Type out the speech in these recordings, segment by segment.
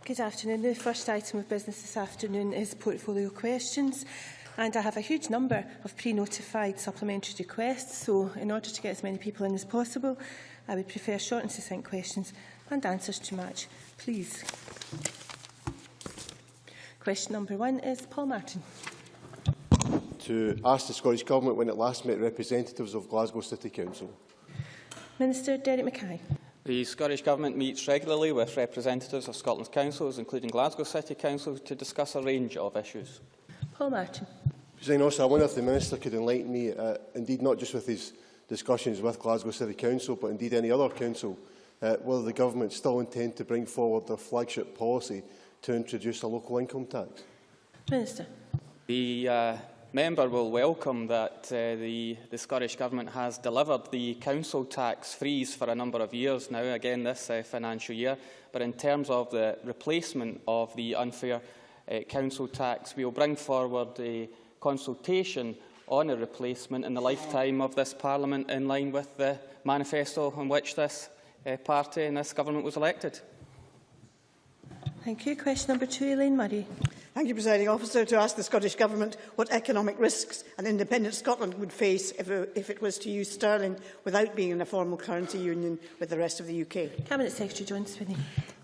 Good afternoon. The first item of business this afternoon is portfolio questions, and I have a huge number of pre-notified supplementary requests, so in order to get as many people in as possible, I would prefer short and succinct questions and answers to match. Please. Question number 1 is Paul Martin. To ask the Scottish Government when it last met representatives of Glasgow City Council. Minister Derek Mackay. The Scottish Government meets regularly with representatives of Scotland's councils, including Glasgow City Council, to discuss a range of issues. Paul Martin. Presiding Officer, I wonder if the Minister could enlighten me, indeed not just with his discussions with Glasgow City Council, but indeed any other council, whether the Government still intend to bring forward their flagship policy to introduce a local income tax. Minister. The member will welcome that the Scottish Government has delivered the council tax freeze for a number of years now, again this financial year. But in terms of the replacement of the unfair council tax, we will bring forward a consultation on a replacement in the lifetime of this Parliament, in line with the manifesto on which this party and this government was elected. Thank you. Question number 2, Elaine Murray. Thank you, Presiding Officer. To ask the Scottish Government what economic risks an independent Scotland would face if it was to use sterling without being in a formal currency union with the rest of the UK. Cabinet Secretary John Swinney.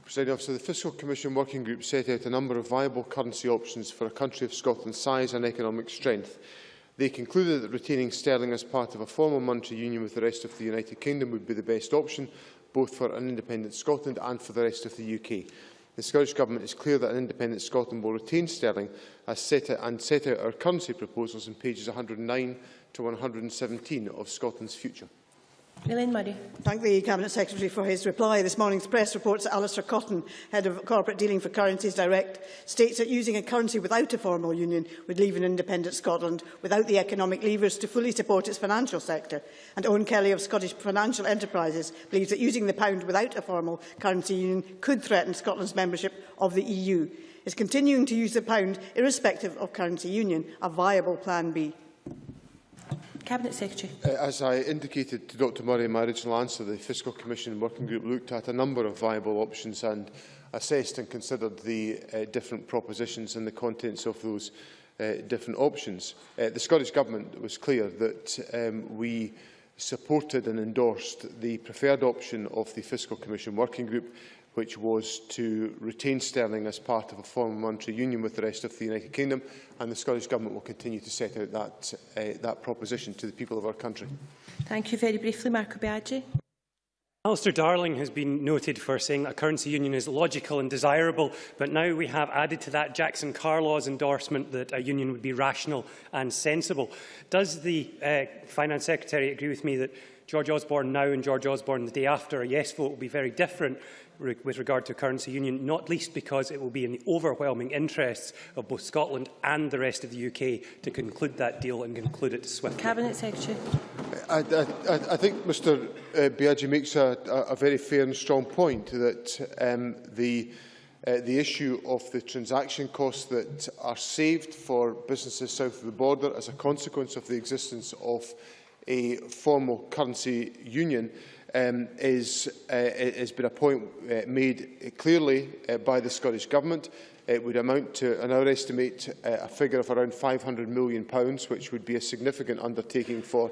Presiding Officer, the Fiscal Commission Working Group set out a number of viable currency options for a country of Scotland's size and economic strength. They concluded that retaining sterling as part of a formal monetary union with the rest of the United Kingdom would be the best option, both for an independent Scotland and for the rest of the UK. The Scottish Government is clear that an independent Scotland will retain sterling as set out our currency proposals in pages 109 to 117 of Scotland's future. Elaine Murray. Thank the Cabinet Secretary for his reply. This morning's press reports that Alistair Cotton, Head of Corporate Dealing for Currencies Direct, states that using a currency without a formal union would leave an independent Scotland without the economic levers to fully support its financial sector. And Owen Kelly of Scottish Financial Enterprises believes that using the pound without a formal currency union could threaten Scotland's membership of the EU. Is continuing to use the pound, irrespective of currency union, a viable plan B? Cabinet Secretary. As I indicated to Dr Murray in my original answer, the Fiscal Commission Working Group looked at a number of viable options and assessed and considered the different propositions and the contents of those different options. The Scottish Government was clear that we supported and endorsed the preferred option of the Fiscal Commission Working Group, which was to retain sterling as part of a formal monetary union with the rest of the United Kingdom, and the Scottish Government will continue to set out that proposition to the people of our country. Thank you. Very briefly, Marco Biaggi. Alistair Darling has been noted for saying that a currency union is logical and desirable, but now we have added to that Jackson Carlaw's endorsement that a union would be rational and sensible. Does the Finance Secretary agree with me that George Osborne now and George Osborne the day after a yes vote will be very different with regard to a currency union, not least because it will be in the overwhelming interests of both Scotland and the rest of the UK to conclude that deal and conclude it swiftly? Cabinet Secretary. I think Mr Biaggi makes a very fair and strong point that the issue of the transaction costs that are saved for businesses south of the border as a consequence of the existence of a formal currency union has been a point made clearly by the Scottish Government. It would amount to, in our estimate, a figure of around £500 million, which would be a significant undertaking for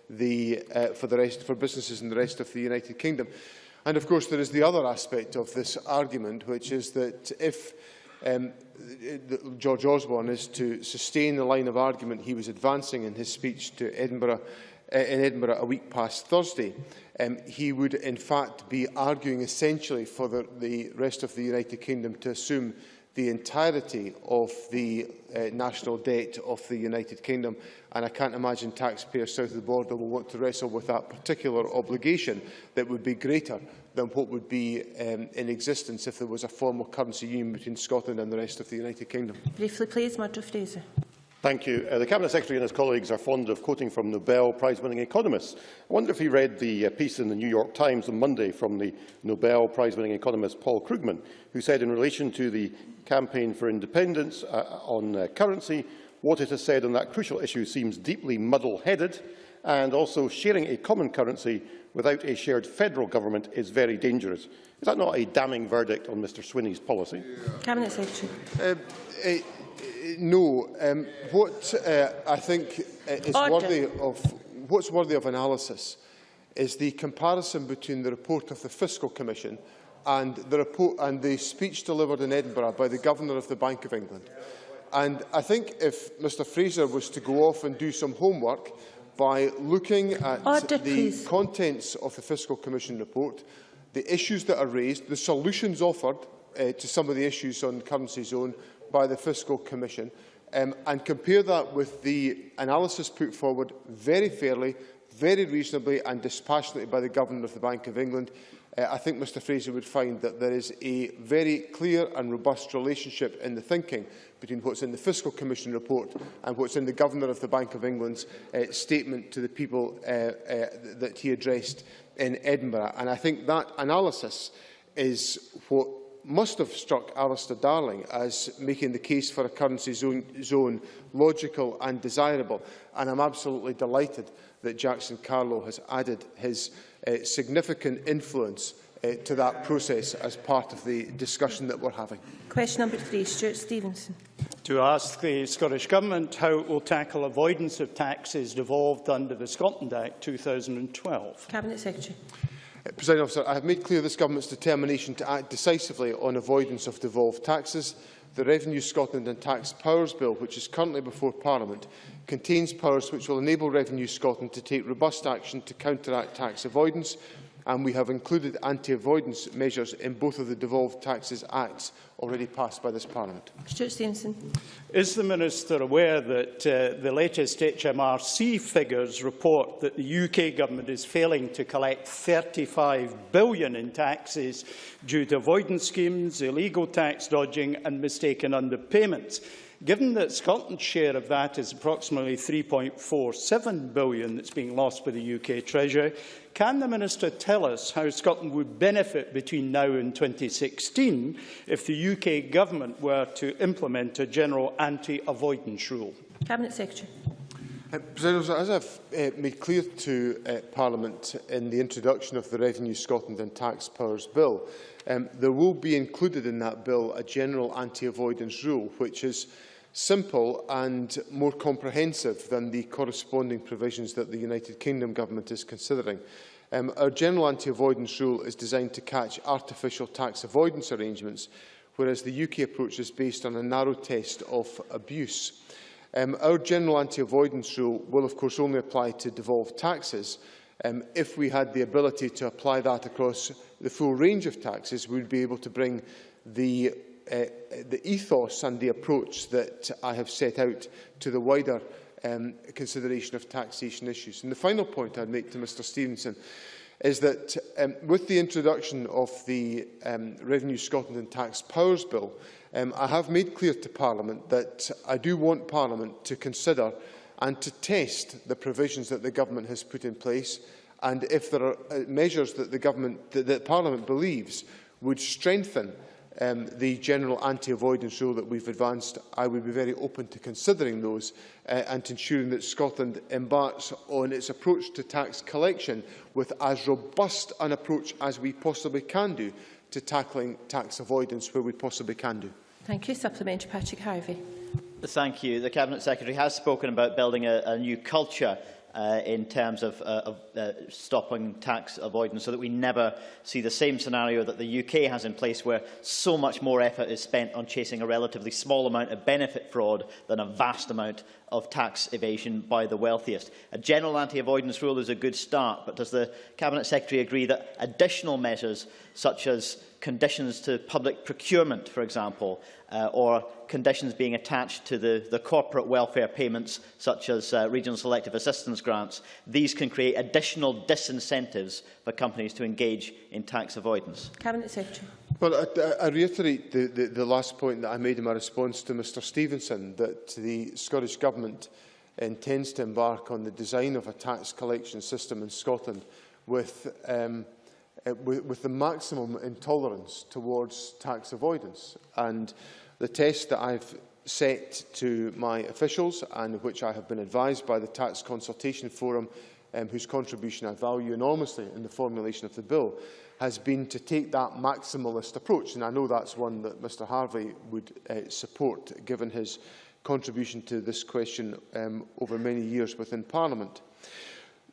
businesses in the rest of the United Kingdom. And of course, there is the other aspect of this argument, which is that if George Osborne is to sustain the line of argument he was advancing in his speech to Edinburgh a week past Thursday, he would in fact be arguing essentially for the rest of the United Kingdom to assume the entirety of the national debt of the United Kingdom, and I can't imagine taxpayers south of the border will want to wrestle with that particular obligation that would be greater than what would be in existence if there was a formal currency union between Scotland and the rest of the United Kingdom. Briefly, please, Murdo Fraser. Thank you. The Cabinet Secretary and his colleagues are fond of quoting from Nobel Prize-winning economists. I wonder if he read the piece in the New York Times on Monday from the Nobel Prize-winning economist Paul Krugman, who said in relation to the campaign for independence on currency, what it has said on that crucial issue seems deeply muddle-headed, and also sharing a common currency without a shared federal government is very dangerous. Is that not a damning verdict on Mr Swinney's policy? Cabinet Secretary. No. What I think is worthy of analysis is the comparison between the report of the Fiscal Commission and the speech delivered in Edinburgh by the Governor of the Bank of England. And I think if Mr Fraser was to go off and do some homework by looking at the contents of the Fiscal Commission report, the issues that are raised, the solutions offered to some of the issues on currency zone by the Fiscal Commission, and compare that with the analysis put forward very fairly, very reasonably and dispassionately by the Governor of the Bank of England, I think Mr Fraser would find that there is a very clear and robust relationship in the thinking between what's in the Fiscal Commission report and what's in the Governor of the Bank of England's statement to the people that he addressed in Edinburgh. And I think that analysis is what must have struck Alistair Darling as making the case for a currency zone logical and desirable. And I'm absolutely delighted that Jackson Carlow has added his significant influence to that process as part of the discussion that we're having. Question number 3, Stuart Stevenson. To ask the Scottish Government how it will tackle avoidance of taxes devolved under the Scotland Act 2012. Cabinet Secretary. Presiding Officer, I have made clear this Government's determination to act decisively on avoidance of devolved taxes. The Revenue Scotland and Tax Powers Bill, which is currently before Parliament, contains powers which will enable Revenue Scotland to take robust action to counteract tax avoidance, and we have included anti-avoidance measures in both of the Devolved Taxes Acts already passed by this Parliament. Stuart Stevenson. Is the Minister aware that the latest HMRC figures report that the UK Government is failing to collect £35 billion in taxes due to avoidance schemes, illegal tax dodging and mistaken underpayments? Given that Scotland's share of that is approximately £3.47 billion that's being lost by the UK Treasury, can the Minister tell us how Scotland would benefit between now and 2016 if the UK Government were to implement a general anti-avoidance rule? Cabinet Secretary. As I've made clear to Parliament in the introduction of the Revenue Scotland and Tax Powers Bill, there will be included in that bill a general anti-avoidance rule, which is simple and more comprehensive than the corresponding provisions that the United Kingdom Government is considering. Our general anti-avoidance rule is designed to catch artificial tax avoidance arrangements, whereas the UK approach is based on a narrow test of abuse. Our general anti-avoidance rule will, of course, only apply to devolved taxes. If we had the ability to apply that across the full range of taxes, we would be able to bring the ethos and the approach that I have set out to the wider consideration of taxation issues. And the final point I would make to Mr Stevenson is that with the introduction of the Revenue Scotland and Tax Powers Bill, I have made clear to Parliament that I do want Parliament to consider and to test the provisions that the Government has put in place, and if there are measures that that Parliament believes would strengthen the general anti-avoidance rule that we've advanced, I would be very open to considering those and to ensuring that Scotland embarks on its approach to tax collection with as robust an approach as we possibly can do to tackling tax avoidance where we possibly can do. Thank you. Supplementary, Patrick Harvey. Thank you. The Cabinet Secretary has spoken about building a new culture in terms of stopping tax avoidance, so that we never see the same scenario that the UK has in place, where so much more effort is spent on chasing a relatively small amount of benefit fraud than a vast amount of tax evasion by the wealthiest. A general anti-avoidance rule is a good start, but does the Cabinet Secretary agree that additional measures, such as conditions to public procurement, for example, or conditions being attached to the corporate welfare payments, such as regional selective assistance grants, these can create additional disincentives for companies to engage in tax avoidance? Cabinet Secretary. Well, I reiterate the last point that I made in my response to Mr Stevenson, that the Scottish Government intends to embark on the design of a tax collection system in Scotland with the maximum intolerance towards tax avoidance. And the test that I've set to my officials, and which I have been advised by the Tax Consultation Forum, whose contribution I value enormously in the formulation of the bill, has been to take that maximalist approach. And I know that's one that Mr Harvey would support, given his contribution to this question over many years within Parliament.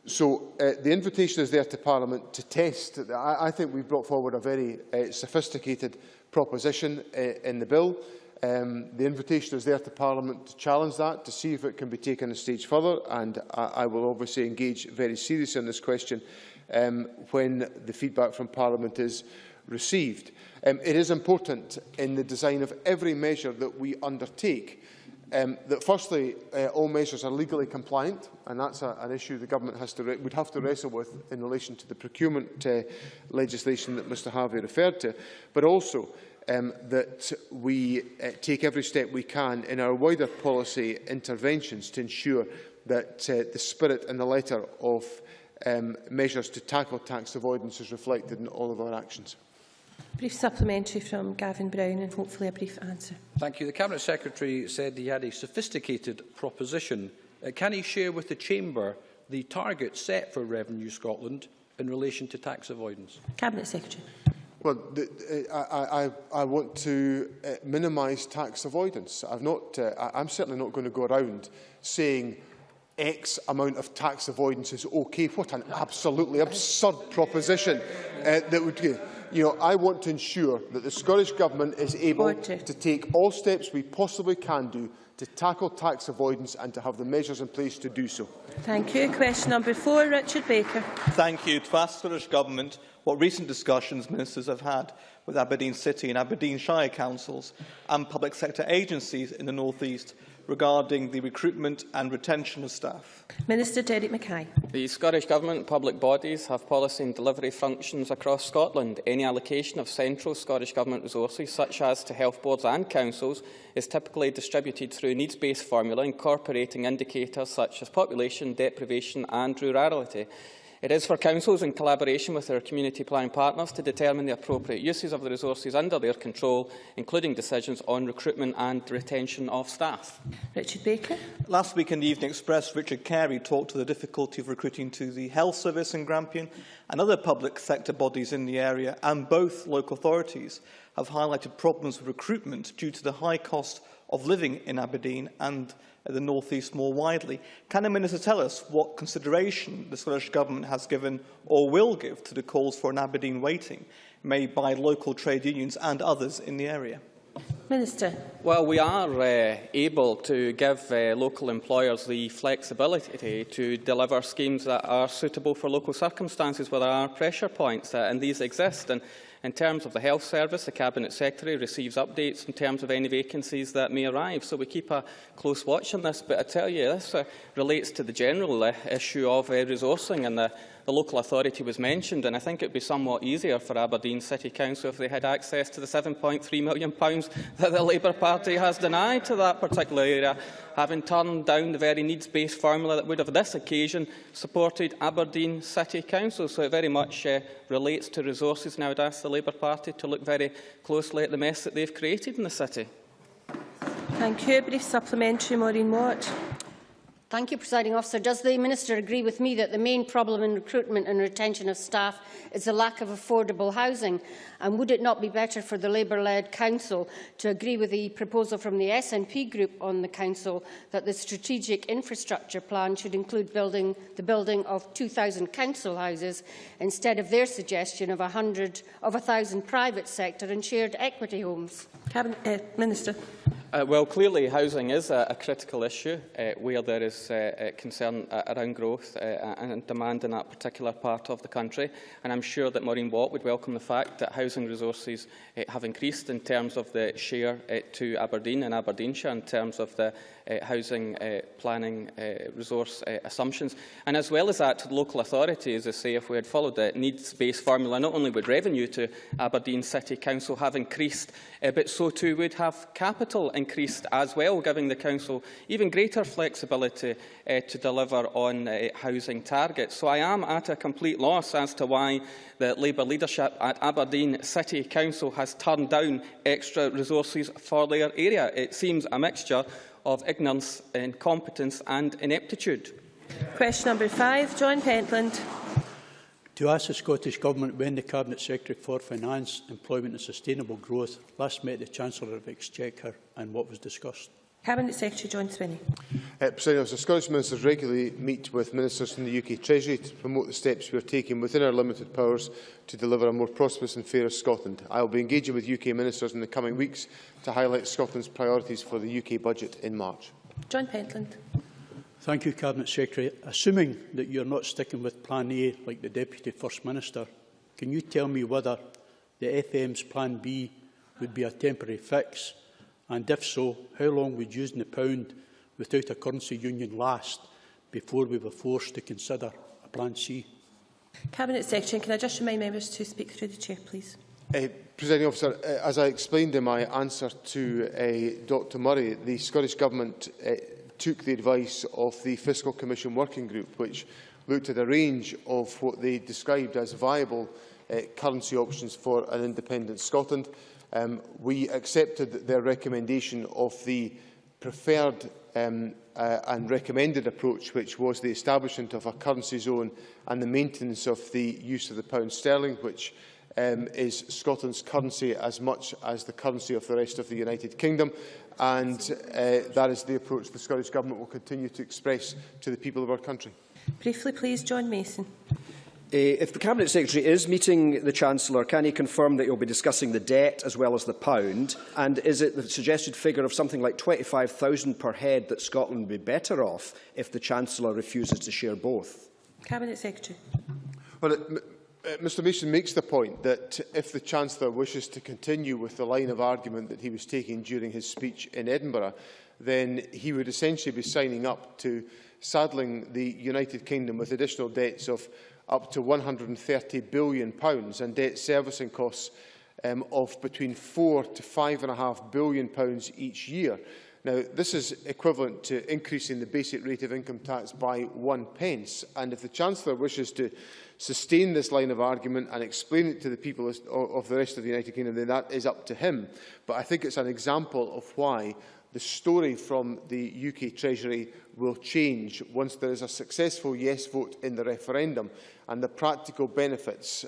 So the invitation is there to Parliament to test. I think we've brought forward a very sophisticated proposition in the bill. The invitation is there to Parliament to challenge that, to see if it can be taken a stage further, and I will obviously engage very seriously on this question when the feedback from Parliament is received. It is important in the design of every measure that we undertake that firstly all measures are legally compliant, and that's an issue the Government would have to wrestle with in relation to the procurement legislation that Mr Harvey referred to, but also that we take every step we can in our wider policy interventions to ensure that the spirit and the letter of measures to tackle tax avoidance is reflected in all of our actions. Brief supplementary from Gavin Brown and hopefully a brief answer. Thank you. The Cabinet Secretary said he had a sophisticated proposition. Can he share with the Chamber the target set for Revenue Scotland in relation to tax avoidance? Cabinet Secretary. Well, I want to minimise tax avoidance. I'm certainly not going to go around saying X amount of tax avoidance is okay. What an absolutely absurd proposition that would. I want to ensure that the Scottish Government is able to take all steps we possibly can do to tackle tax avoidance and to have the measures in place to do so. Thank you. Question number 4, Richard Baker. Thank you. To ask the Scottish Government what recent discussions ministers have had with Aberdeen City and Aberdeenshire councils and public sector agencies in the North East regarding the recruitment and retention of staff. Minister Derek Mackay. The Scottish Government and public bodies have policy and delivery functions across Scotland. Any allocation of central Scottish Government resources, such as to health boards and councils, is typically distributed through a needs-based formula incorporating indicators such as population, deprivation and rurality. It is for councils, in collaboration with their community planning partners, to determine the appropriate uses of the resources under their control, including decisions on recruitment and retention of staff. Richard Baker. Last week in the Evening Express, Richard Carey talked to the difficulty of recruiting to the health service in Grampian, and other public sector bodies in the area, and both local authorities have highlighted problems with recruitment due to the high cost of living in Aberdeen and the North East more widely. Can the Minister tell us what consideration the Scottish Government has given or will give to the calls for an Aberdeen waiting made by local trade unions and others in the area? Minister. Well, we are able to give local employers the flexibility to deliver schemes that are suitable for local circumstances where there are pressure points, and these exist. And in terms of the health service, the Cabinet Secretary receives updates in terms of any vacancies that may arrive. So we keep a close watch on this. But I tell you, this relates to the general issue of resourcing, and the local authority was mentioned. And I think it would be somewhat easier for Aberdeen City Council if they had access to the £7.3 million that the Labour Party has denied to that particular area, having turned down the very needs-based formula that would have, on this occasion, supported Aberdeen City Council. So it very much relates to resources, and I would ask the Labour Party to look very closely at the mess that they've created in the city. Thank you. Brief supplementary, Maureen Watt. Thank you, Presiding Officer. Does the Minister agree with me that the main problem in recruitment and retention of staff is the lack of affordable housing? And would it not be better for the Labour-led Council to agree with the proposal from the SNP group on the Council that the strategic infrastructure plan should include the building of 2,000 council houses instead of their suggestion of 1,000 private sector and shared equity homes? Cabinet Minister. Well, clearly housing is a critical issue where there is concern around growth and demand in that particular part of the country. And I'm sure that Maureen Watt would welcome the fact that housing resources have increased in terms of the share to Aberdeen and Aberdeenshire in terms of the housing planning resource assumptions. And as well as that, local authorities, as I say, if we had followed the needs-based formula, not only would revenue to Aberdeen City Council have increased, but so too would have capital increased as well, giving the Council even greater flexibility to deliver on housing targets. So I am at a complete loss as to why the Labour leadership at Aberdeen City Council has turned down extra resources for their area. It seems a mixture of ignorance, incompetence and ineptitude. Question number 5, John Pentland. To ask the Scottish Government when the Cabinet Secretary for Finance, Employment and Sustainable Growth last met the Chancellor of Exchequer and what was discussed. Cabinet Secretary John Swinney. President Officer, Scottish ministers regularly meet with ministers from the UK Treasury to promote the steps we are taking within our limited powers to deliver a more prosperous and fairer Scotland. I will be engaging with UK ministers in the coming weeks to highlight Scotland's priorities for the UK budget in March. John Pentland. Thank you, Cabinet Secretary. Assuming that you are not sticking with Plan A like the Deputy First Minister, can you tell me whether the FM's Plan B would be a temporary fix? And if so, how long would using the pound without a currency union last before we were forced to consider a Plan C? Cabinet Secretary, can I just remind members to speak through the Chair, please? Presiding Officer, as I explained in my answer to Dr Murray, the Scottish Government took the advice of the Fiscal Commission Working Group, which looked at a range of what they described as viable currency options for an independent Scotland. We accepted their recommendation of the preferred and recommended approach, which was the establishment of a currency zone and the maintenance of the use of the pound sterling, which is Scotland's currency as much as the currency of the rest of the United Kingdom. And that is the approach the Scottish Government will continue to express to the people of our country. Briefly, please, John Mason. If the Cabinet Secretary is meeting the Chancellor, can he confirm that he will be discussing the debt as well as the pound? And is it the suggested figure of something like £25,000 per head that Scotland would be better off if the Chancellor refuses to share both? Cabinet Secretary. Well, Mr Mason makes the point that if the Chancellor wishes to continue with the line of argument that he was taking during his speech in Edinburgh, then he would essentially be signing up to saddling the United Kingdom with additional debts of up to £130 billion and debt servicing costs of between £4 to £5.5 billion each year. Now, this is equivalent to increasing the basic rate of income tax by 1 pence, and if the Chancellor wishes to sustain this line of argument and explain it to the people of the rest of the United Kingdom, then that is up to him. But I think it's an example of why the story from the UK Treasury will change once there is a successful yes vote in the referendum, and the practical benefits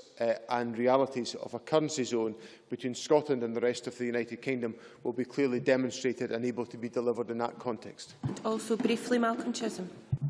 and realities of a currency zone between Scotland and the rest of the United Kingdom will be clearly demonstrated and able to be delivered in that context. And also briefly, Malcolm Chisholm.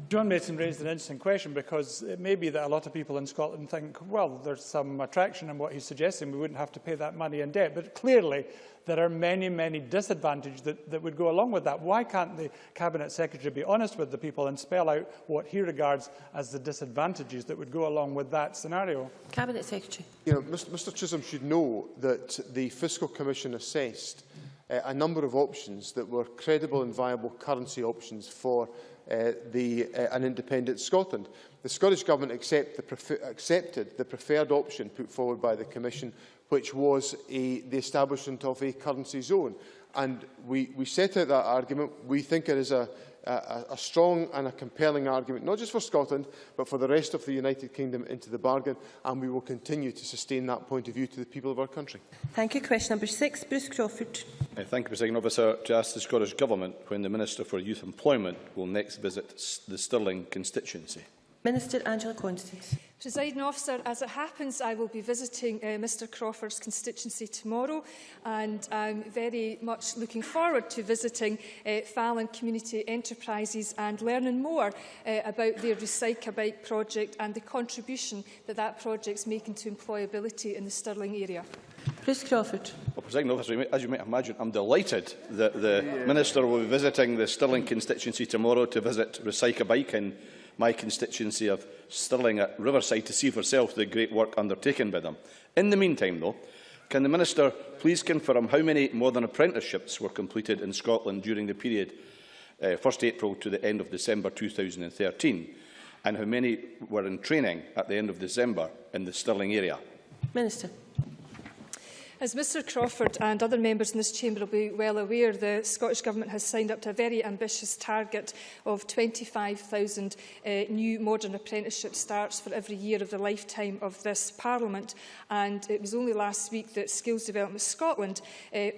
John Mason raised an interesting question, because it may be that a lot of people in Scotland think, well, there's some attraction in what he's suggesting, we wouldn't have to pay that money in debt. But clearly, there are many, many disadvantages that would go along with that. Why can't the Cabinet Secretary be honest with the people and spell out what he regards as the disadvantages that would go along with that scenario? Cabinet Secretary. Mr Chisholm should know that the Fiscal Commission assessed a number of options that were credible and viable currency options for an independent Scotland. The Scottish Government accepted the preferred option put forward by the Commission, which was the establishment of a currency zone. And we set out that argument. We think it is a strong and a compelling argument, not just for Scotland, but for the rest of the United Kingdom into the bargain, and we will continue to sustain that point of view to the people of our country. Thank you. Question number 6, Bruce Crawford. Thank you, Presiding Officer. To ask the Scottish Government when the Minister for Youth Employment will next visit the Stirling constituency. Minister Angela Constance. Presiding Officer, as it happens, I will be visiting Mr Crawford's constituency tomorrow, and I'm very much looking forward to visiting Fallon Community Enterprises and learning more about their Recycabike project and the contribution that project is making to employability in the Stirling area. Bruce Crawford. Well, Presiding Officer, as you might imagine, I'm delighted that the Minister will be visiting the Stirling constituency tomorrow to visit Recycabike in my constituency of Stirling at Riverside to see for herself the great work undertaken by them. In the meantime, though, can the Minister please confirm how many modern apprenticeships were completed in Scotland during the period 1st April to the end of December 2013, and how many were in training at the end of December in the Stirling area? Minister. As Mr Crawford and other members in this chamber will be well aware, the Scottish Government has signed up to a very ambitious target of 25,000 new modern apprenticeship starts for every year of the lifetime of this Parliament. And it was only last week that Skills Development Scotland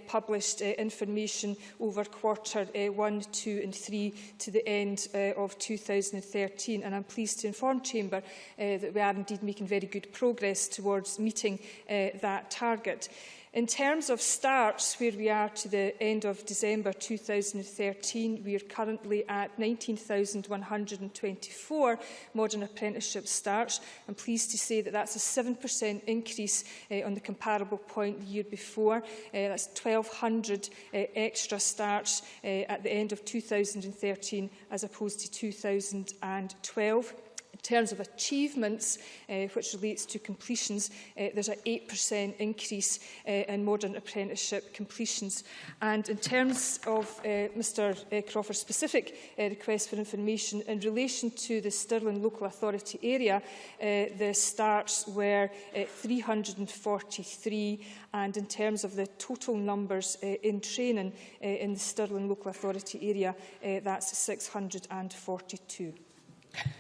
published information over quarter 1, 2 and 3 to the end of 2013. And I'm pleased to inform Chamber that we are indeed making very good progress towards meeting that target. In terms of starts, where we are to the end of December 2013, we are currently at 19,124 modern apprenticeship starts. I'm pleased to say that that's a 7% increase on the comparable point the year before. That's 1,200 extra starts at the end of 2013 as opposed to 2012. In terms of achievements, which relates to completions, there's an 8% increase in modern apprenticeship completions. And in terms of Mr Crawford's specific request for information, in relation to the Stirling Local Authority area, the starts were 343, and in terms of the total numbers in training in the Stirling Local Authority area, that's 642.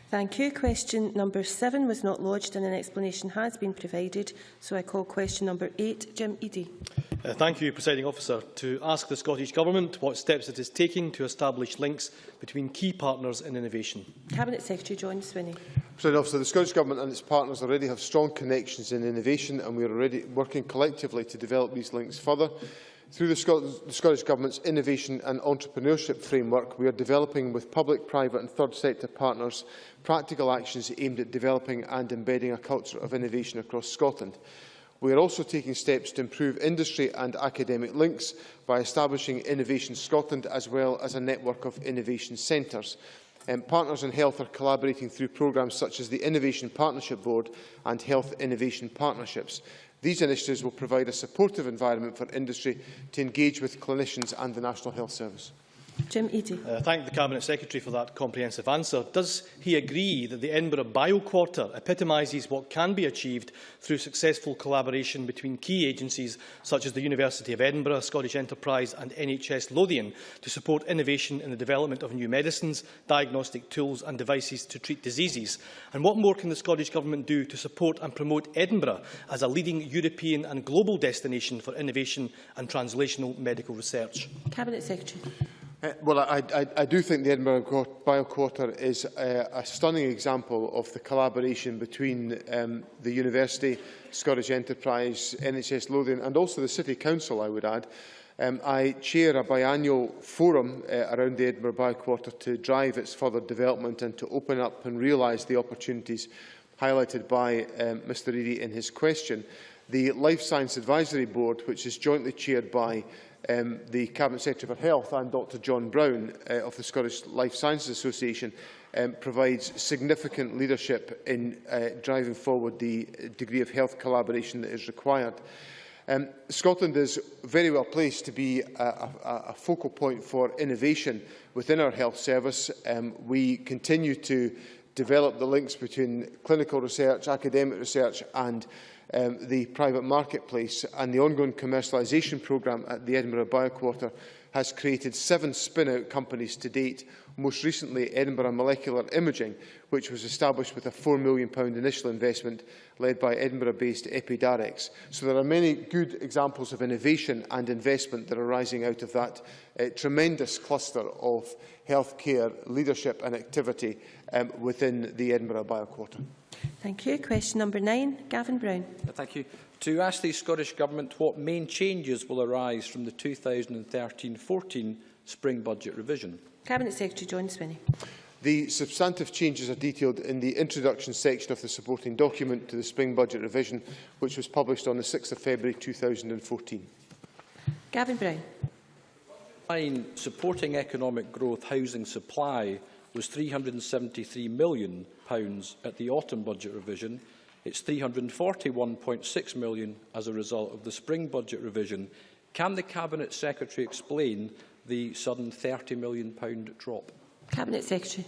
Thank you. Question number 7 was not lodged and an explanation has been provided. So I call question number 8. Jim Eadie. Thank you, Presiding Officer. To ask the Scottish Government what steps it is taking to establish links between key partners in innovation. Cabinet Secretary John Swinney. Presiding Officer, the Scottish Government and its partners already have strong connections in innovation, and we are already working collectively to develop these links further. Through the Scottish Government's Innovation and Entrepreneurship Framework, we are developing with public, private and third sector partners practical actions aimed at developing and embedding a culture of innovation across Scotland. We are also taking steps to improve industry and academic links by establishing Innovation Scotland as well as a network of innovation centres. Partners in health are collaborating through programmes such as the Innovation Partnership Board and Health Innovation Partnerships. These initiatives will provide a supportive environment for industry to engage with clinicians and the National Health Service. Jim Eadie. Thank the Cabinet Secretary for that comprehensive answer. Does he agree that the Edinburgh BioQuarter epitomises what can be achieved through successful collaboration between key agencies such as the University of Edinburgh, Scottish Enterprise and NHS Lothian to support innovation in the development of new medicines, diagnostic tools and devices to treat diseases? And what more can the Scottish Government do to support and promote Edinburgh as a leading European and global destination for innovation and translational medical research? Cabinet Secretary. Well, I do think the Edinburgh BioQuarter is a stunning example of the collaboration between the University, Scottish Enterprise, NHS Lothian and also the City Council, I would add. I chair a biannual forum around the Edinburgh BioQuarter to drive its further development and to open up and realise the opportunities highlighted by Mr Eadie in his question. The Life Science Advisory Board, which is jointly chaired by the Cabinet Secretary for Health and Dr John Brown of the Scottish Life Sciences Association, provides significant leadership in driving forward the degree of health collaboration that is required. Scotland is very well placed to be a focal point for innovation within our health service. We continue to develop the links between clinical research, academic research and the private marketplace, and the ongoing commercialisation programme at the Edinburgh BioQuarter has created 7 spin-out companies to date, most recently Edinburgh Molecular Imaging, which was established with a £4 million initial investment led by Edinburgh-based Epidarex. So there are many good examples of innovation and investment that are rising out of that tremendous cluster of healthcare leadership and activity within the Edinburgh BioQuarter. Thank you. Question number 9, Gavin Brown. Thank you. To ask the Scottish Government what main changes will arise from the 2013-14 spring budget revision. Cabinet Secretary John Swinney. The substantive changes are detailed in the introduction section of the supporting document to the spring budget revision, which was published on the 6th of February 2014. Gavin Brown. Line supporting economic growth housing supply was £373 million at the autumn budget revision. It's £341.6 million as a result of the spring budget revision. Can the Cabinet Secretary explain the sudden £30 million drop? Cabinet Secretary.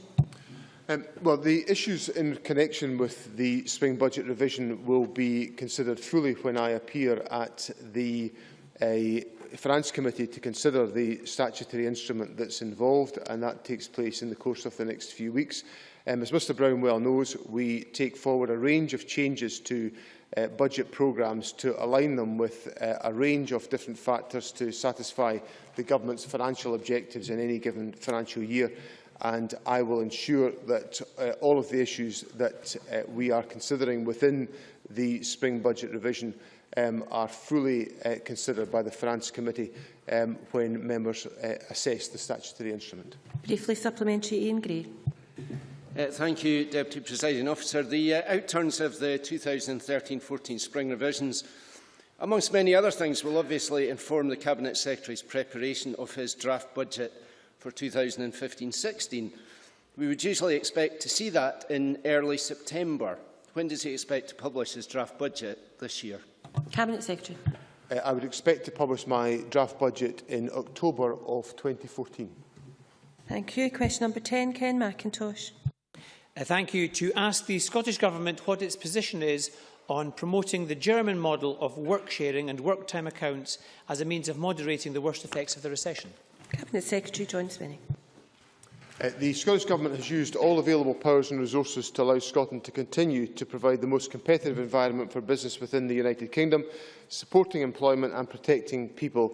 Well, the issues in connection with the spring budget revision will be considered fully when I appear at the Finance Committee to consider the statutory instrument that's involved, and that takes place in the course of the next few weeks. As Mr Brown well knows, we take forward a range of changes to budget programmes to align them with a range of different factors to satisfy the Government's financial objectives in any given financial year. And I will ensure that all of the issues that we are considering within the spring budget revision are fully considered by the Finance Committee when members assess the statutory instrument. Briefly supplementary, Ian Gray. Thank you, Deputy Presiding Officer. The outturns of the 2013-14 spring revisions, amongst many other things, will obviously inform the Cabinet Secretary's preparation of his draft budget for 2015-16. We would usually expect to see that in early September. When does he expect to publish his draft budget this year? Cabinet Secretary. I would expect to publish my draft budget in October of 2014. Thank you. Question number 10, Ken Macintosh. Thank you. To ask the Scottish Government what its position is on promoting the German model of work sharing and work time accounts as a means of moderating the worst effects of the recession. Cabinet Secretary John Swinney. The Scottish Government has used all available powers and resources to allow Scotland to continue to provide the most competitive environment for business within the United Kingdom, supporting employment and protecting people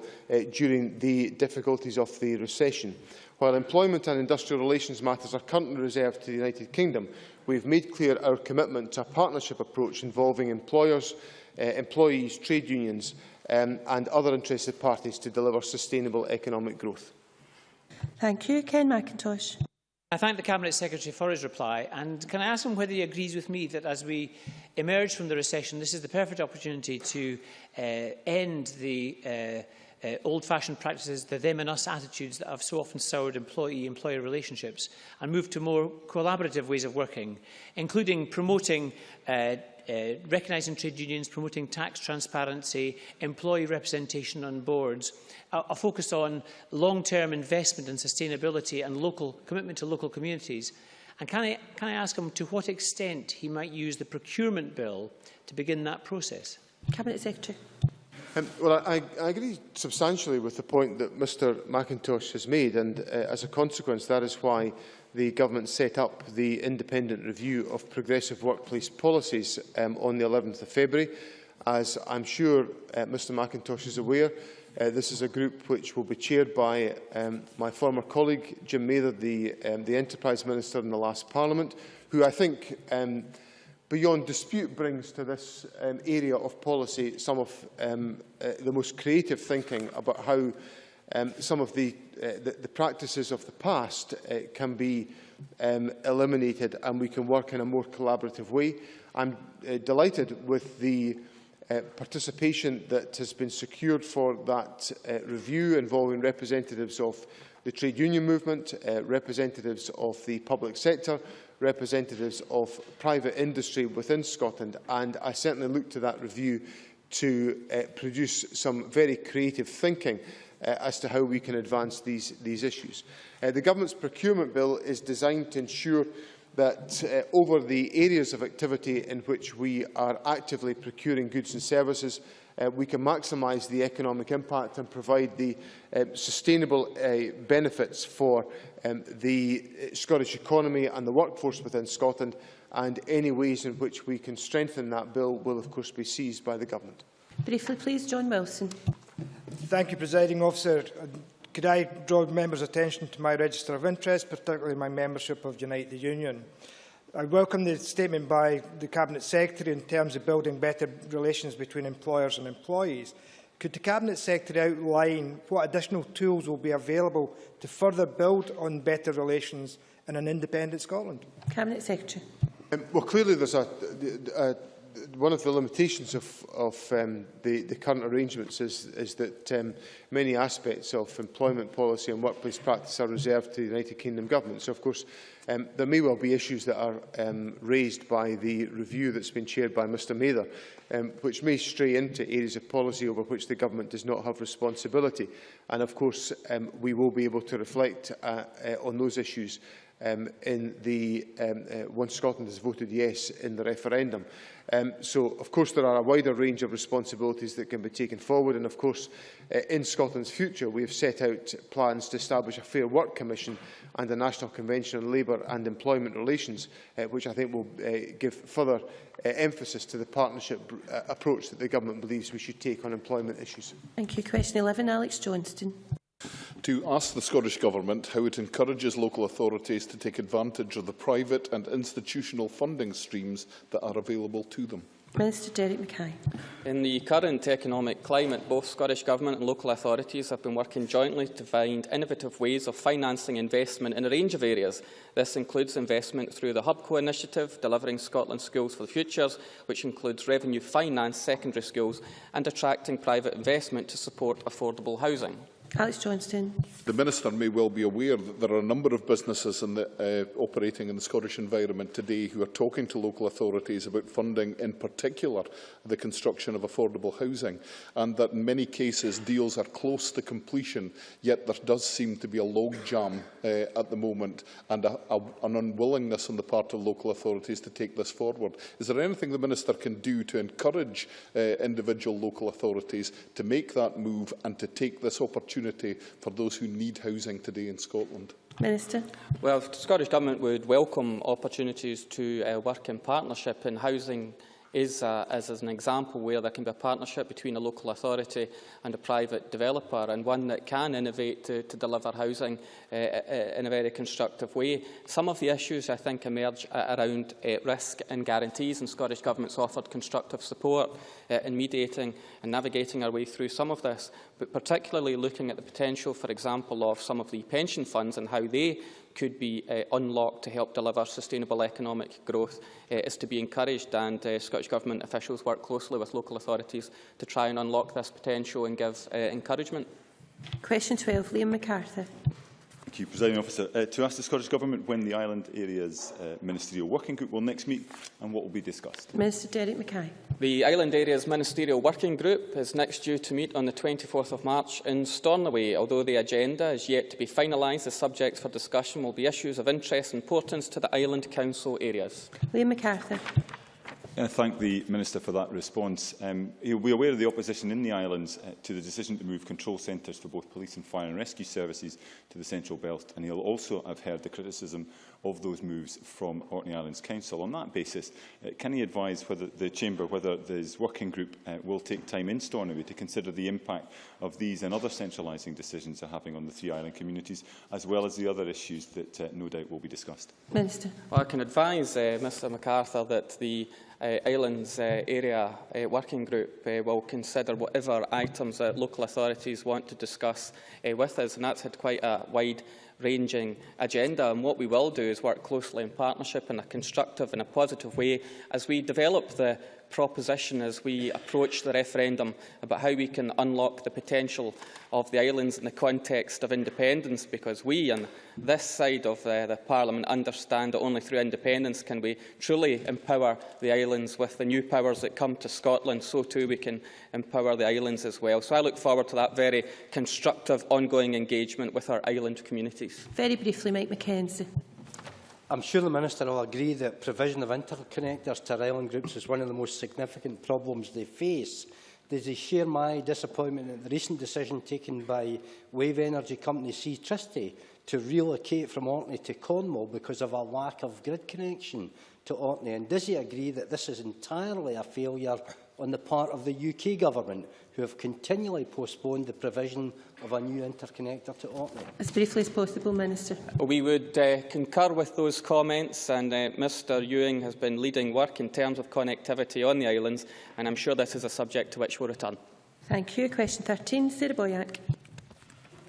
during the difficulties of the recession. While employment and industrial relations matters are currently reserved to the United Kingdom, we have made clear our commitment to a partnership approach involving employers, employees, trade unions and other interested parties to deliver sustainable economic growth. Thank you. Ken Macintosh. I thank the Cabinet Secretary for his reply, and can I ask him whether he agrees with me that as we emerge from the recession, this is the perfect opportunity to end the old-fashioned practices, the them and us attitudes that have so often soured employee-employer relationships, and move to more collaborative ways of working, including promoting recognising trade unions, promoting tax transparency, employee representation on boards, a focus on long-term investment and sustainability and local commitment to local communities. And can I ask him to what extent he might use the procurement bill to begin that process? Cabinet Secretary. Well, I agree substantially with the point that Mr Macintosh has made, and as a consequence, that is why the Government set up the independent review of progressive workplace policies on the 11th of February. As I'm sure Mr Macintosh is aware, this is a group which will be chaired by my former colleague Jim Mather, the Enterprise Minister in the last Parliament, who I think beyond dispute brings to this area of policy some of the most creative thinking about how some of the practices of the past can be eliminated and we can work in a more collaborative way. I'm delighted with the participation that has been secured for that review involving representatives of the trade union movement, representatives of the public sector, representatives of private industry within Scotland, and I certainly look to that review to produce some very creative thinking as to how we can advance these issues. The Government's procurement bill is designed to ensure that over the areas of activity in which we are actively procuring goods and services, we can maximise the economic impact and provide the sustainable benefits for the Scottish economy and the workforce within Scotland, and any ways in which we can strengthen that bill will of course be seized by the Government. Briefly please, John Wilson. Thank you, Presiding Officer. Could I draw members' attention to my register of interest, particularly my membership of Unite the Union? I welcome the statement by the Cabinet Secretary in terms of building better relations between employers and employees. Could the Cabinet Secretary outline what additional tools will be available to further build on better relations in an independent Scotland? Cabinet Secretary. Well, clearly there's one of the limitations of the current arrangements is that many aspects of employment policy and workplace practice are reserved to the United Kingdom Government. So, of course, there may well be issues that are raised by the review that's been chaired by Mr Mather, which may stray into areas of policy over which the Government does not have responsibility. And, of course, we will be able to reflect on those issues in the once Scotland has voted yes in the referendum. So, of course, there are a wider range of responsibilities that can be taken forward, and, of course, in Scotland's future, we have set out plans to establish a Fair Work Commission and a National Convention on Labour and Employment Relations, which I think will give further emphasis to the partnership approach that the Government believes we should take on employment issues. Thank you. Question 11, Alex Johnston. To ask the Scottish Government how it encourages local authorities to take advantage of the private and institutional funding streams that are available to them. Minister Derek Mackay. In the current economic climate, both Scottish Government and local authorities have been working jointly to find innovative ways of financing investment in a range of areas. This includes investment through the HubCo initiative, Delivering Scotland Schools for the Futures, which includes revenue finance secondary schools, and attracting private investment to support affordable housing. Alex Johnston. The Minister may well be aware that there are a number of businesses operating in the Scottish environment today who are talking to local authorities about funding, in particular, the construction of affordable housing, and that in many cases deals are close to completion, yet there does seem to be a logjam at the moment and an unwillingness on the part of local authorities to take this forward. Is there anything the Minister can do to encourage individual local authorities to make that move and to take this opportunity for those who need housing today in Scotland? Minister. Well, the Scottish Government would welcome opportunities to work in partnership, and housing is as an example where there can be a partnership between a local authority and a private developer, and one that can innovate to deliver housing in a very constructive way. Some of the issues, I think, emerge around risk and guarantees, and Scottish Government's offered constructive support in mediating and navigating our way through some of this, but particularly looking at the potential, for example, of some of the pension funds and how they could be unlocked to help deliver sustainable economic growth is to be encouraged, and Scottish Government officials work closely with local authorities to try and unlock this potential and give encouragement. Question 12, Liam MacArthur. Thank you, Presiding Officer. To ask the Scottish Government when the Island Areas Ministerial Working Group will next meet and what will be discussed. Minister Derek Mackay. The Island Areas Ministerial Working Group is next due to meet on the 24th of March in Stornoway. Although the agenda is yet to be finalised, the subjects for discussion will be issues of interest and importance to the Island Council areas. Liam MacArthur. I thank the Minister for that response. He'll be aware of the opposition in the islands to the decision to move control centres for both police and fire and rescue services to the Central Belt, and he'll also have heard the criticism of those moves from Orkney Islands Council. On that basis, can he advise whether the Chamber, whether this working group will take time in Stornoway to consider the impact of these and other centralising decisions are having on the three island communities, as well as the other issues that no doubt will be discussed? Minister. Well, I can advise Mr MacArthur that the Islands Area Working Group will consider whatever items that local authorities want to discuss with us, and that's had quite a wide-ranging agenda. And what we will do is work closely in partnership in a constructive and a positive way as we develop the proposition, as we approach the referendum, about how we can unlock the potential of the islands in the context of independence, because we on this side of the Parliament understand that only through independence can we truly empower the islands with the new powers that come to Scotland. So too we can empower the islands as well. So I look forward to that very constructive ongoing engagement with our island communities. Very briefly, Mike Mackenzie. I'm sure the Minister will agree that provision of interconnectors to island groups is one of the most significant problems they face. Does he share my disappointment at the recent decision taken by wave energy company Sea Tristay to relocate from Orkney to Cornwall because of a lack of grid connection to Orkney? And does he agree that this is entirely a failure on the part of the UK Government, who have continually postponed the provision of a new interconnector to Orkney? As briefly as possible, Minister. We would concur with those comments, and Mr Ewing has been leading work in terms of connectivity on the islands, and I'm sure this is a subject to which we'll return. Thank you. Question 13, Sarah Boyack.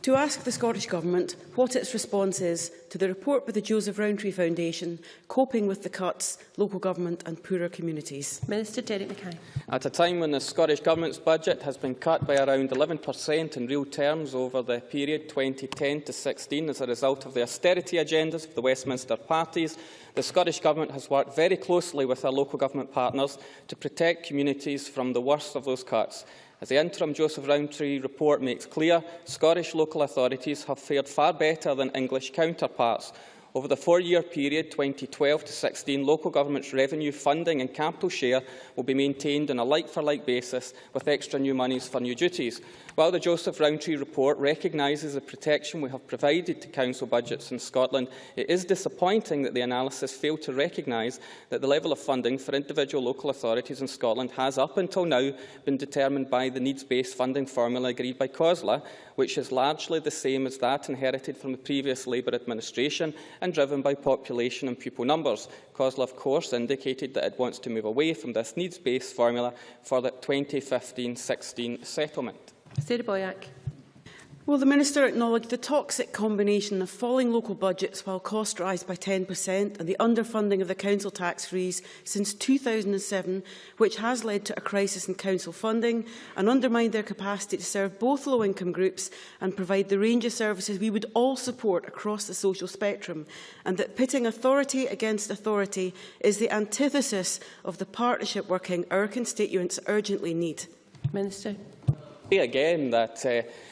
To ask the Scottish Government what its response is to the report by the Joseph Rowntree Foundation, Coping with the Cuts, Local Government and Poorer Communities. Minister Derek Mackay. At a time when the Scottish Government's budget has been cut by around 11% in real terms over the period 2010 to 16 as a result of the austerity agendas of the Westminster parties, the Scottish Government has worked very closely with our local government partners to protect communities from the worst of those cuts. As the interim Joseph Rowntree report makes clear, Scottish local authorities have fared far better than English counterparts. Over the 4-year period 2012 to 16, local government's revenue, funding and capital share will be maintained on a like-for-like basis with extra new monies for new duties. While the Joseph Rowntree report recognises the protection we have provided to council budgets in Scotland, it is disappointing that the analysis failed to recognise that the level of funding for individual local authorities in Scotland has up until now been determined by the needs-based funding formula agreed by COSLA, which is largely the same as that inherited from the previous Labour administration and driven by population and pupil numbers. COSLA, of course, indicated that it wants to move away from this needs-based formula for the 2015-16 settlement. Sarah Boyack. Well, the Minister acknowledged the toxic combination of falling local budgets while costs rise by 10% and the underfunding of the council tax freeze since 2007, which has led to a crisis in council funding and undermined their capacity to serve both low-income groups and provide the range of services we would all support across the social spectrum, and that pitting authority against authority is the antithesis of the partnership working our constituents urgently need. Minister. Again, that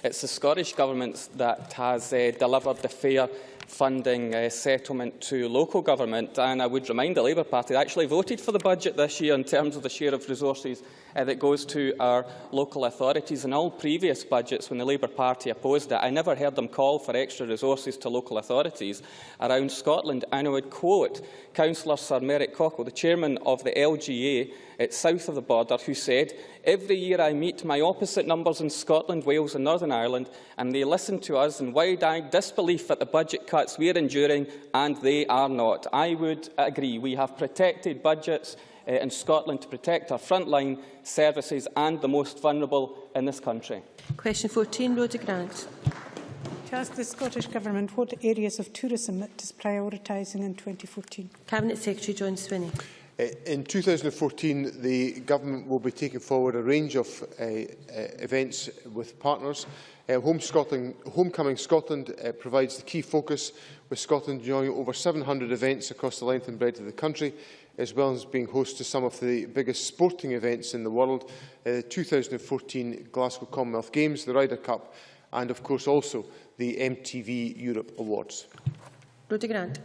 it's the Scottish Government that has delivered the fair funding settlement to local government, and I would remind the Labour Party that actually voted for the budget this year in terms of the share of resources that goes to our local authorities. In all previous budgets, when the Labour Party opposed it, I never heard them call for extra resources to local authorities around Scotland. And I would quote Councillor Sir Merrick Cockle, the chairman of the LGA south of the border, who said, "Every year I meet my opposite numbers in Scotland, Wales and Northern Ireland, and they listen to us in wide-eyed disbelief at the budget cuts we are enduring, and they are not." I would agree. We have protected budgets in Scotland to protect our frontline services and the most vulnerable in this country. Question 14, Rhoda Grant. To ask the Scottish Government what areas of tourism it is prioritising in 2014. Cabinet Secretary John Swinney. In 2014, the Government will be taking forward a range of events with partners. Homecoming Scotland provides the key focus, with Scotland joining over 700 events across the length and breadth of the country, as well as being host to some of the biggest sporting events in the world, the 2014 Glasgow Commonwealth Games, the Ryder Cup, and of course also the MTV Europe Awards. Rhoda Grant.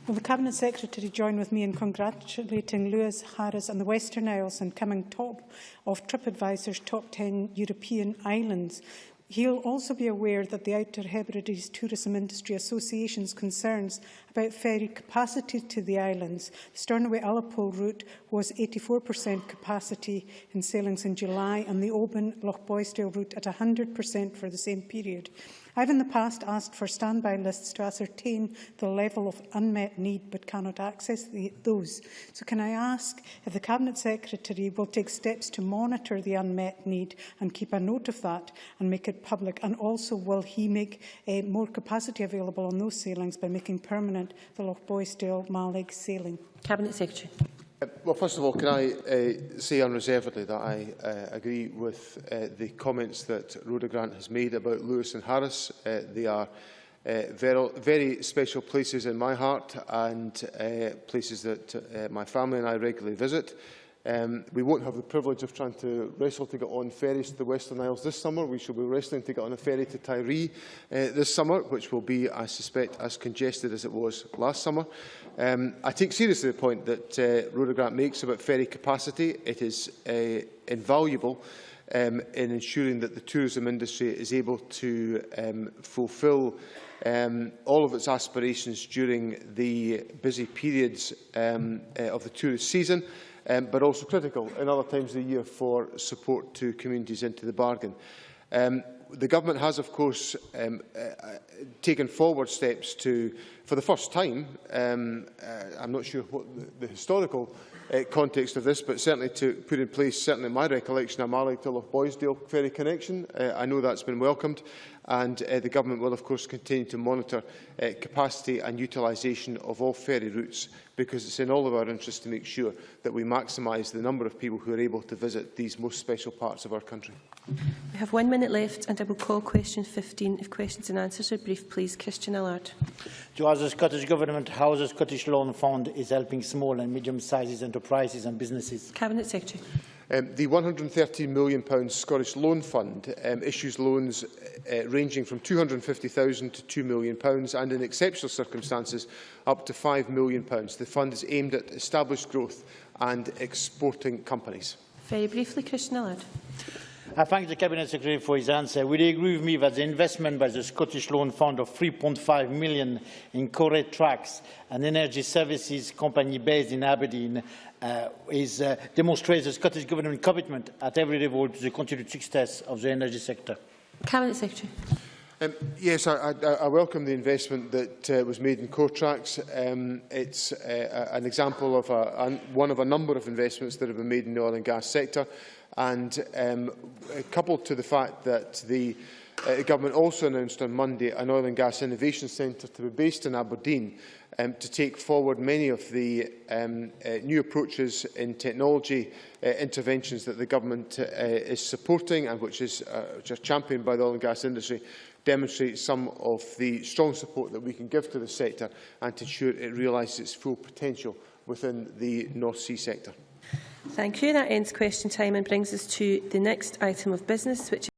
Will the Cabinet Secretary join with me in congratulating Lewis, Harris and the Western Isles on coming top of TripAdvisor's top 10 European islands? He'll also be aware that the Outer Hebrides Tourism Industry Association's concerns about ferry capacity to the islands. The Stornoway-Ullapool route was 84% capacity in sailings in July, and the Oban-Lochboysdale route at 100% for the same period. I've in the past asked for standby lists to ascertain the level of unmet need, but cannot access those. So can I ask if the Cabinet Secretary will take steps to monitor the unmet need and keep a note of that and make it public? And also, will he make more capacity available on those sailings by making permanent the Lochboysdale-Mallaig sailing? Cabinet Secretary. Well, first of all, can I say unreservedly that I agree with the comments that Rhoda Grant has made about Lewis and Harris. They are very special places in my heart and places that my family and I regularly visit. We won't have the privilege of trying to wrestle to get on ferries to the Western Isles this summer. We shall be wrestling to get on a ferry to Tiree this summer, which will be, I suspect, as congested as it was last summer. I take seriously the point that Rhoda Grant makes about ferry capacity. It is invaluable in ensuring that the tourism industry is able to fulfil all of its aspirations during the busy periods of the tourist season, but also critical in other times of the year for support to communities into the bargain. The Government has, of course, taken forward steps to, for the first time, I'm not sure what the historical context of this, but certainly to put in place, certainly in my recollection, a Mallaig to Lochboysdale ferry connection. I know that's been welcomed, and the Government will, of course, continue to monitor capacity and utilisation of all ferry routes, because it's in all of our interests to make sure that we maximise the number of people who are able to visit these most special parts of our country. We have 1 minute left, and I will call question 15. If questions and answers are brief, please. Christian Allard. To ask the Scottish Government how the Scottish Loan Fund is helping small and medium-sized enterprises and businesses. Cabinet Secretary. The £113 million Scottish Loan Fund issues loans ranging from £250,000 to £2 million and, in exceptional circumstances, up to £5 million. The fund is aimed at established growth and exporting companies. Very briefly, Christian Allard. I thank the Cabinet Secretary for his answer. Would he agree with me that the investment by the Scottish Loan Fund of £3.5 million in Corrède Tracks, an energy services company based in Aberdeen, demonstrates the Scottish Government commitment at every level to the continued success of the energy sector? Cabinet Secretary. Yes, I welcome the investment that was made in Coretrax. It's an example of one of a number of investments that have been made in the oil and gas sector, and coupled to the fact that the Government also announced on Monday an oil and gas innovation centre to be based in Aberdeen to take forward many of the new approaches in technology interventions that the Government is supporting and which is just championed by the oil and gas industry, demonstrates some of the strong support that we can give to the sector and to ensure it realises its full potential within the North Sea sector. Thank you. That ends question time and brings us to the next item of business, which